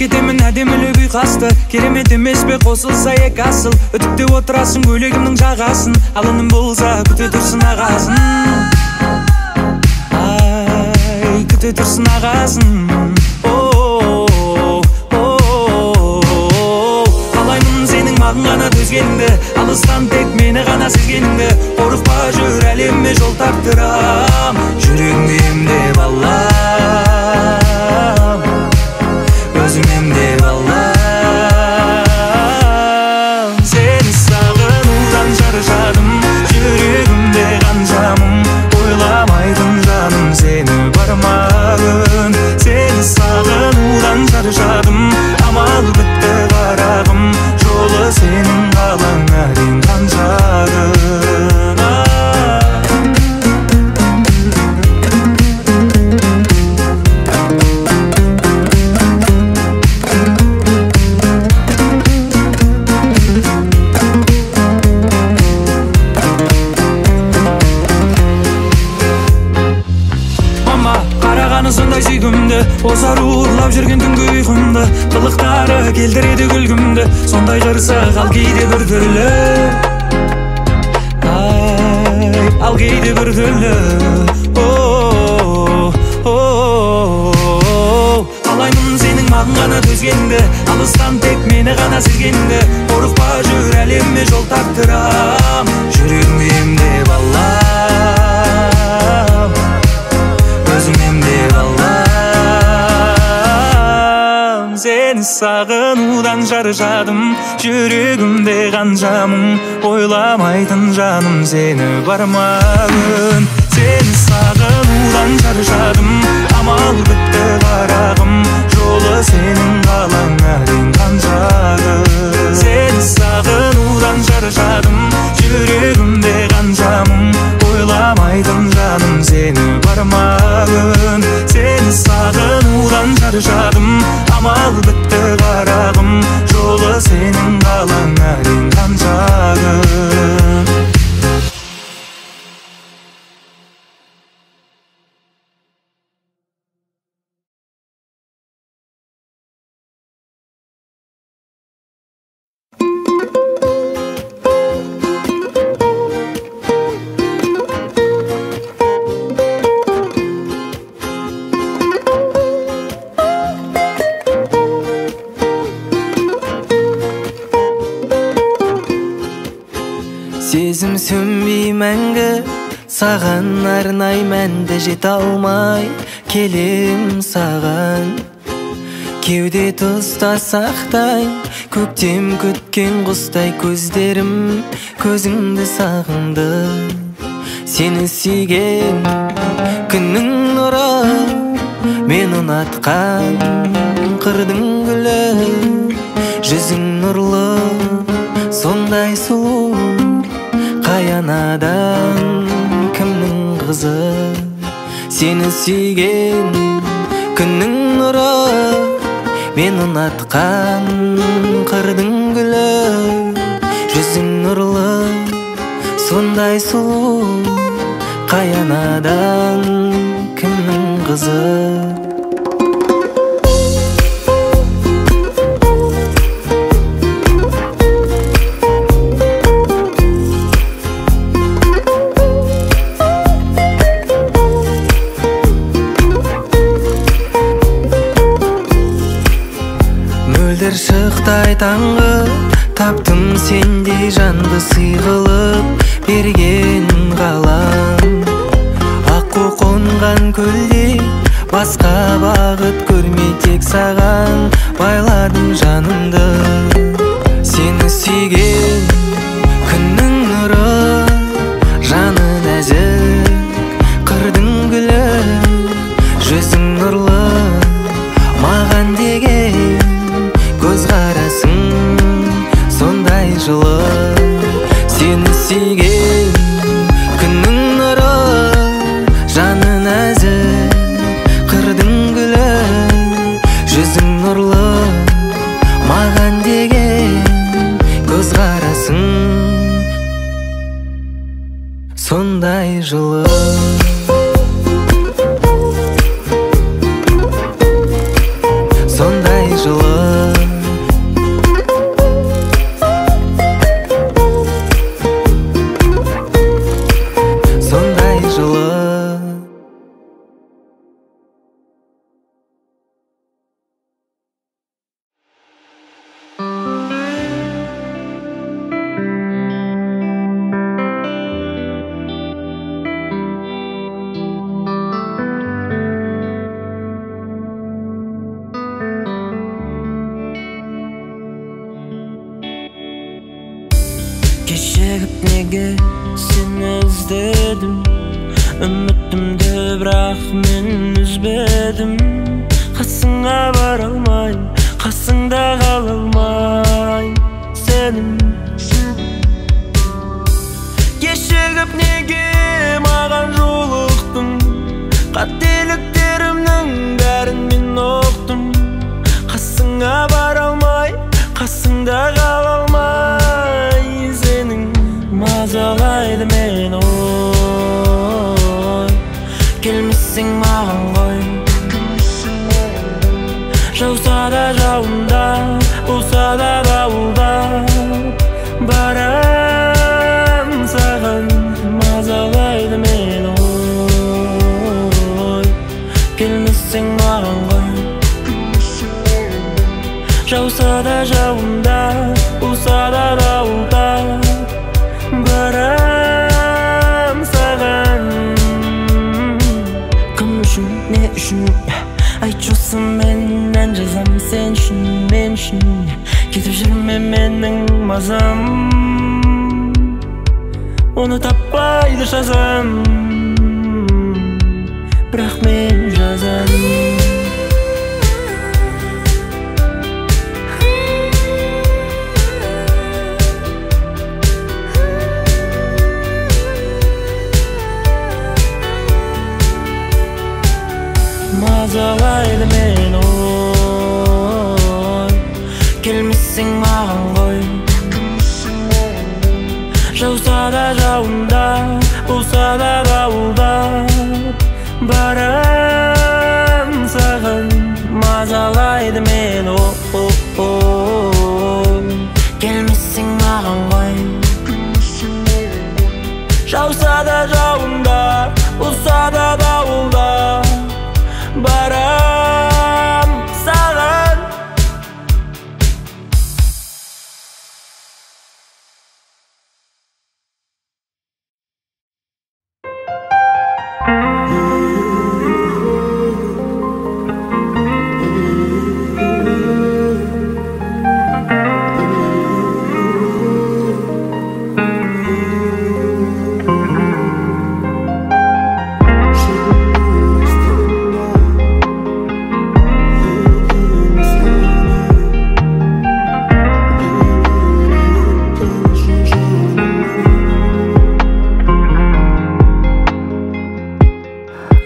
кетемін әдемілі күй қасты. Керемет емес пе қосылса екі асыл. Өтіп деп отырасың көйлегімнің жағасын. Ал үнім болса күте тұрсын ағасын. Ай, күте тұрсын ағасын. Қалаймын сенің маған ғана төзгеніңді, алыстан тек мені ғана сезгеніңді. Қорықпа жүр әлемме жол тартырам, жүрегіңде емдеп алам, өзің емдеп алам. Сені сағынудан шаршадым, жүрегімде қаншамын, ойламайтын жаным сені бар ма күн. Сені сағынудан шаршадым, амал бітті қарағым, жолы сенің қалаңа дейін қанша күн. Сондай сүйгімді, озар уырлап жүрген түнгі ұйқымды, қылықтары келтіреді күлгімді, сондай қырсық ал кейде бір түрлі. Ай, ал кейде бір түрлі. Қалаймын сенің маған ғана төзгеніңді, алыстан тек мені ғана сезгеніңді. Қорықпа жүр әлемме жол тартырам, жүрегіңде емдеп алам, өзің емдеп алам. Сені сағынудан шаршадым, жүрегімде қаншамын, ойламайтын жаным сені бар ма күн. Сені сағынудан шаршадым, амал бітті қарағым, жолы сенің қалаңа дейін қанша күн. Сені сағынудан шаршадым, жүрегімде қаншамын, ойламайтын жаным сені бар ма күн. Сені сағынудан шаршадым, амал бітті қарағым, жолы сенің қалаңа дейін қанша күн. Сезім сөнбей мәңгі, саған арнай мәнді жете алмай келем саған. Кеуде тұста сақтайын, көктем күткен құстай көздерім, көзіңді сағынды. Сені сүйген күннің нұры, мен ұнатқан қырдың гүлі. Жүзің нұрлы, сондай сұлу, қаянадан кімнің қызы. Сені сүйген күннің нұры, мен ұнатқан қырдың гүлі. Жүзің нұрлы, сондай сұлу, қаянадан кімнің қызы. Мөлдір шықтай таңғы, таптым сендей жанды сыйғылып берген ғалам. Аққу қонған көлдей басқа бағыт көрмей тек саған байладым жанымды. Сені сүйген күннің нұры, жаны нәзік қырдың гүлі. Жүзің нұрлы, маған деген көз қарасың сондай жылы. Сені сүйген күннің нұры, жаны нәзік қырдың гүлі. Жүзің нұрлы, маған деген көз қарасың сондай жылы. Kешігіп неге сені іздедім, үмітімді бірақ мен үзбедім. Қасыңа бара алмай, қасыңда қала алмай сенің. Кешігіп неге маған жолықтың, қателіктерімнің бәрін мен ұқтым. Қасыңа бара алмай, қасыңда қала алмай сенің. Мазалайды мен ой, келмесең маған ғой. Жауса да жауында, болса да дауылда барам саған. Мазалайды мен ой, келмесең маған ғой. Жауса да жауында, болса да дауылда барам саған. Кім үшін, не үшін? Айтшы мен ән жазам сен үшін, мен үшін. Кетіп жүрме менің мазам, оны таппайды жазам, бірақ мен жазам. Мазалайды мен ой, келмесең маған ғой. Жауса да жауында, болса да дауылда барам саған. Мазалайды мен ой, келмесең маған ғой. Жауса да жауында, болса да дауылда барам саған.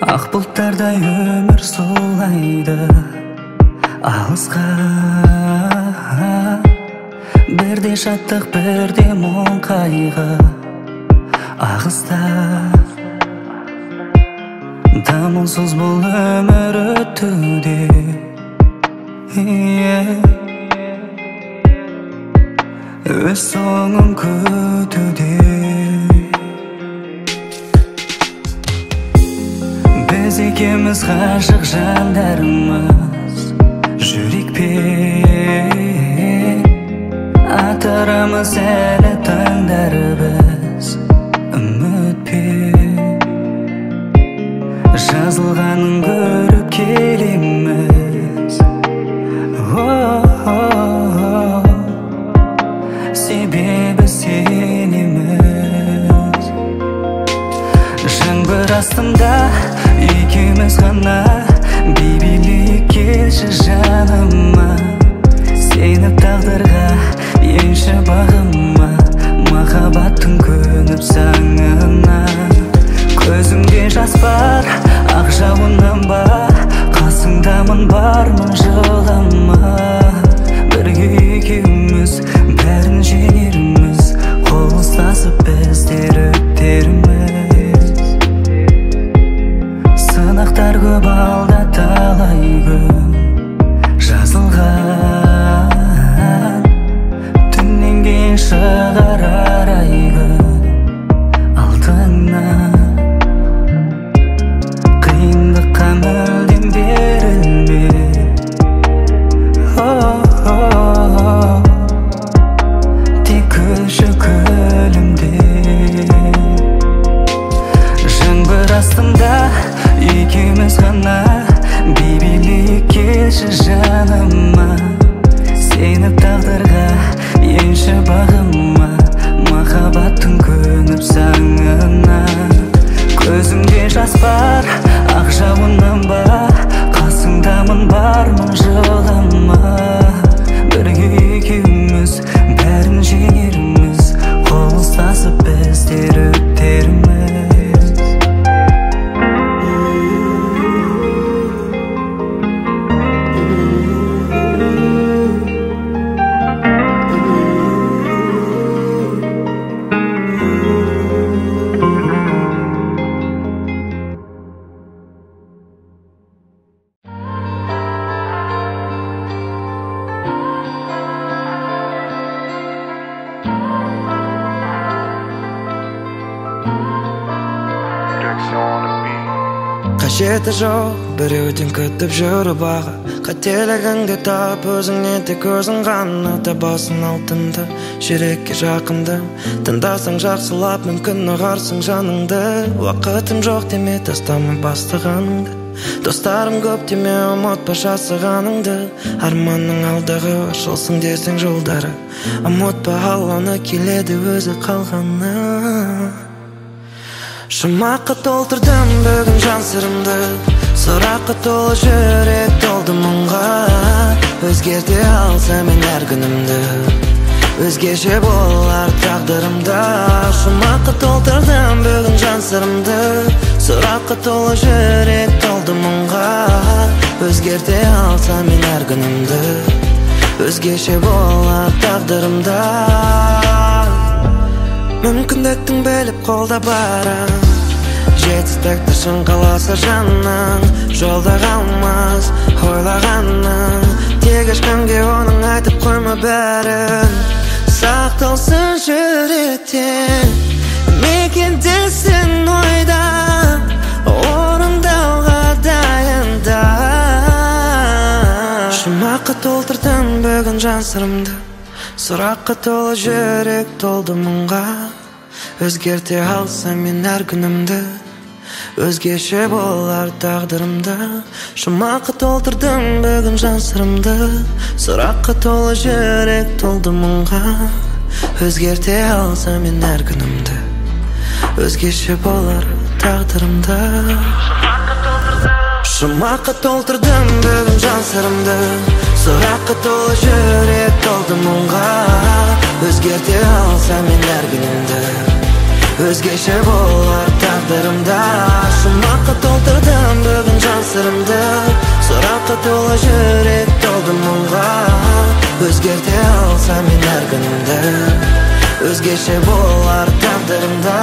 Ақ бұлттардай өмір солайды алысқа, бірде шаттық, бірде мұң қайғы ағыста. Дамылсыз бұл өмір өтуде, өз соңын күтуде. Біз екеуміз ғашық жандарымыз, жүрекпен атырамыз әлі таңдары біз үмітпен. Жазылғанын көріп келеміз, себебі сенеміз. Жаңбыр астында екеуміз ғана, бейбілейік келші жаныма. Сені тағдырға енші бағыма, махаббаттың көніп заңына. Көзіңде жас бар, ақ жауыннан ба, қасыңдамын бармын жылама. Бірге екеуміз бәрін жеңерміз, қол ұстасып біздер өттерміз. Сынақтар көп алда талай күн жазылған, түннен кейін шығар арай күн алдыңнан. Қиындыққа мүлдем берілме, тек күлші күлімде. Жаңбыр астында екеуміз ғана, бейбілейік келші жаныма. Сені тағдырға енші бағыма, Қажеті жоқ біреуден күтіп жүріп аға Қателігіңді тап өзіңнен тек өзің ғана табасың алтынды Жүрекке жақынды тыңдасаң жақсылап мүмкін ұғарсың жаныңды Уақытым жоқ деме тастама бастағаныңды Достарым көп деме ұмытпа жасағаныңды Арманның алдағы ашылсын десең жолдары Ұмытпа Алланы келеді өзі қалғаны Жұмаққа толтырдым бүгін жан сырымды Сұраққа толы жүрек толды мұңға Өзгерте алса мен әр күнімді Өзгеше болар тағдырымда Жұмаққа толтырдым бүгін жан сырымды Сұраққа толы жүрек толды мұңға Өзгерте алса мен әр күнімді Өзгеше болар тағдырымда Мүмкіндіктің біліп қолда барам Жетістікті шын қаласа жаның Жолда қалмас ойлағаның Тек ешкімге оның айтып қойма бәрін Сақталсын жүректен Мекендесін ойда Орындауға дайында Жұмаққа толтырдым бүгін жан сырымды Сұраққа толы жүрек толды мұңға Өзгерте алса мен әр күнімді Өзгеше болар тағдырымда Жұмаққа толтырдым бүгін жан сырымды Сұраққа толы жүрек толды мұңға Өзгерте алса мен әр күнімді Өзгеше болар тағдырымда Жұмаққа толтырдым бүгін жан сырымды Сұраққа толы жүрек толды мұңға Өзгерте алса мен әр күнімді Өзгеше болар тағдырымда Жұмаққа толтырдым бүгін жан сырымды Сұраққа толы жүрек толды мұңға Өзгерте алса мен әр күнімді Өзгеше болар тағдырымда